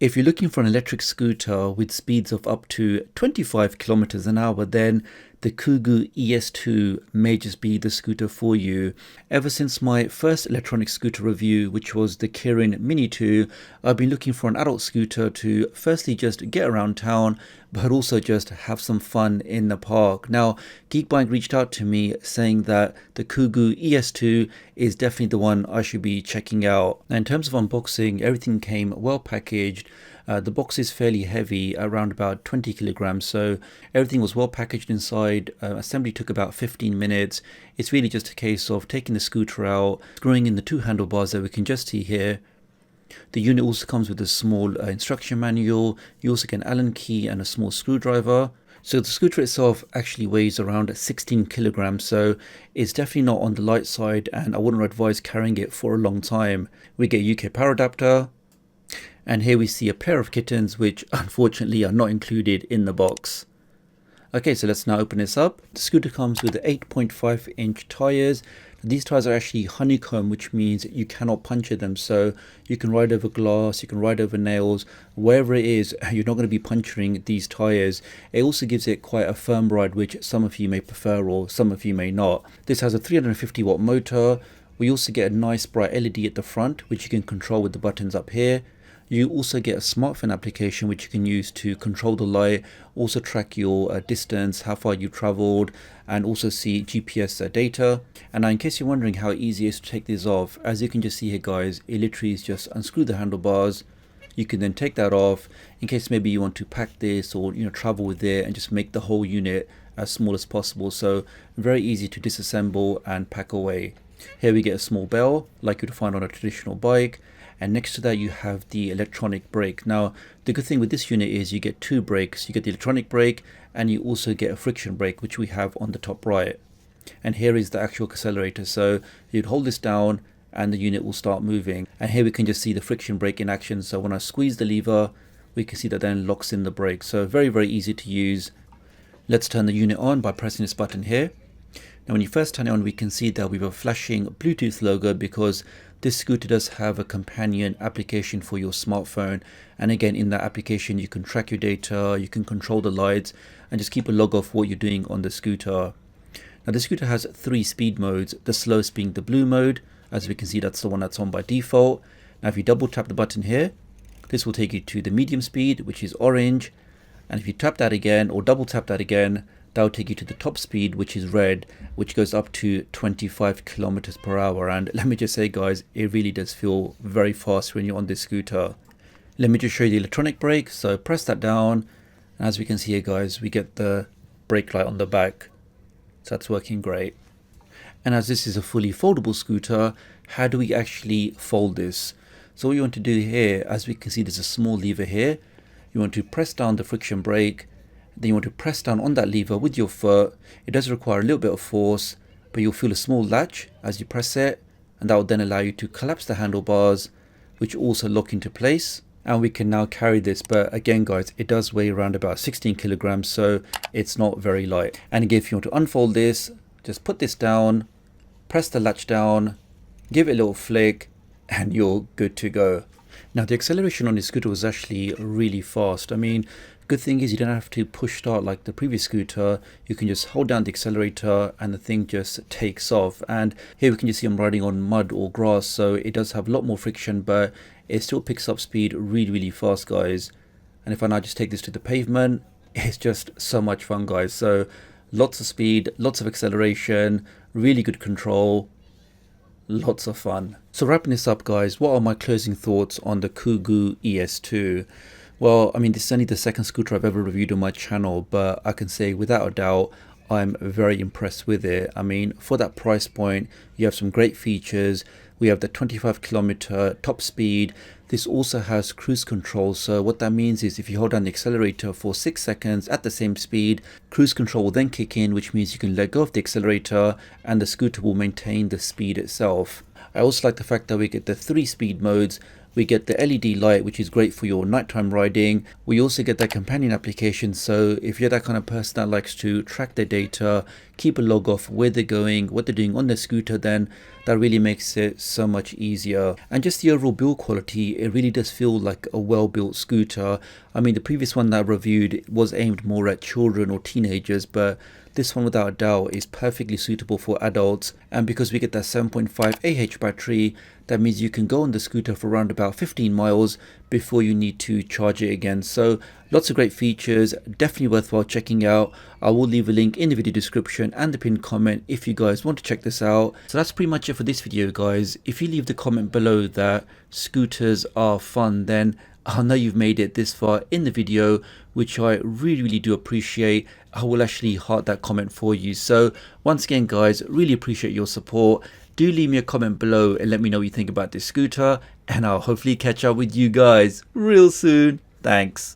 If you're looking for an electric scooter with speeds of up to 25 kilometers an hour, then the KUGOO ES2 may just be the scooter for you. Ever since my first electronic scooter review, which was the Kirin Mini 2, I've been looking for an adult scooter to firstly just get around town, but also just have some fun in the park. Now, Geekbike reached out to me saying that the KUGOO ES2 is definitely the one I should be checking out. Now, in terms of unboxing, everything came well packaged. The box is fairly heavy, around about 20 kilograms, so everything was well packaged inside. Assembly took about 15 minutes. It's really just a case of taking the scooter out, screwing in the two handlebars that we can just see here. The unit also comes with a small instruction manual. You also get an Allen key and a small screwdriver. So the scooter itself actually weighs around 16 kilograms, so it's definitely not on the light side, and I wouldn't advise carrying it for a long time. We get a UK power adapter. And here we see a pair of kittens, which unfortunately are not included in the box. Okay, so let's now open this up. The scooter comes with 8.5-inch tires. These tires are actually honeycomb, which means you cannot puncture them. So you can ride over glass, you can ride over nails, wherever it is, you're not going to be puncturing these tires. It also gives it quite a firm ride, which some of you may prefer or some of you may not. This has a 350 watt motor. We also get a nice bright LED at the front, which you can control with the buttons up here. You also get a smartphone application which you can use to control the light, also track your distance, how far you traveled, and also see GPS data. And now, in case you're wondering how easy it is to take these off, as you can just see here guys, it literally is just unscrew the handlebars. You can then take that off in case maybe you want to pack this or travel with it and just make the whole unit as small as possible. So very easy to disassemble and pack away. Here we get a small bell like you'd find on a traditional bike. And next to that you have the electronic brake. Now the good thing with this unit is you get two brakes. You get the electronic brake and you also get a friction brake, which we have on the top right. And here is the actual accelerator. So you'd hold this down and the unit will start moving. And here we can just see the friction brake in action. So when I squeeze the lever, we can see that then locks in the brake. So very easy to use. Let's turn the unit on by pressing this button here. Now when you first turn it on, we can see that we have a flashing Bluetooth logo because this scooter does have a companion application for your smartphone, and again in that application you can track your data, you can control the lights and just keep a log of what you're doing on the scooter. Now the scooter has 3 speed modes, the slowest being the blue mode. As we can see, that's the one that's on by default. Now if you double tap the button here, this will take you to the medium speed, which is orange, and if you tap that again or double tap that again, that will take you to the top speed, which is red, which goes up to 25 kilometers per hour. And let me just say guys, it really does feel very fast when you're on this scooter. Let me just show you the electronic brake. So press that down, and as we can see here guys, we get the brake light on the back. So that's working great. And as this is a fully foldable scooter, how do we actually fold this? So what you want to do here, as we can see, there's a small lever here. You want to press down the friction brake. Then you want to press down on that lever with your foot. It does require a little bit of force, but you'll feel a small latch as you press it, and that will then allow you to collapse the handlebars, which also lock into place. And we can now carry this, but again guys, it does weigh around about 16 kilograms, so it's not very light. And again, if you want to unfold this, just put this down, press the latch down, give it a little flick, and you're good to go. Now the acceleration on this scooter was actually really fast. I mean, good thing is you don't have to push start like the previous scooter. You can just hold down the accelerator and the thing just takes off. And here we can just see I'm riding on mud or grass, so it does have a lot more friction, but it still picks up speed really fast guys. And if I now just take this to the pavement, it's just so much fun guys. So lots of speed, lots of acceleration, really good control, lots of fun. So wrapping this up guys, what are my closing thoughts on the KUGOO ES2? Well, I mean, this is only the second scooter I've ever reviewed on my channel, but I can say without a doubt, I'm very impressed with it. I mean, for that price point, you have some great features. We have the 25 kilometer top speed. This also has cruise control. So what that means is if you hold down the accelerator for 6 seconds at the same speed, cruise control will then kick in, which means you can let go of the accelerator and the scooter will maintain the speed itself. I also like the fact that we get the 3 speed modes, We get the LED light, which is great for your nighttime riding. We also get that companion application, so if you're that kind of person that likes to track their data, keep a log of where they're going, what they're doing on their scooter, then that really makes it so much easier. And just the overall build quality, it really does feel like a well-built scooter. I mean, the previous one that I reviewed was aimed more at children or teenagers, but this one without a doubt is perfectly suitable for adults. And because we get that 7.5 AH battery, that means you can go on the scooter for around about 15 miles before you need to charge it again. So lots of great features, definitely worthwhile checking out. I will leave a link in the video description and the pinned comment if you guys want to check this out. So that's pretty much it for this video, guys. If you leave the comment below that scooters are fun, then I know you've made it this far in the video, which I really do appreciate. I will actually heart that comment for you. So once again, guys, really appreciate your support. Do leave me a comment below and let me know what you think about this scooter, and I'll hopefully catch up with you guys real soon. Thanks.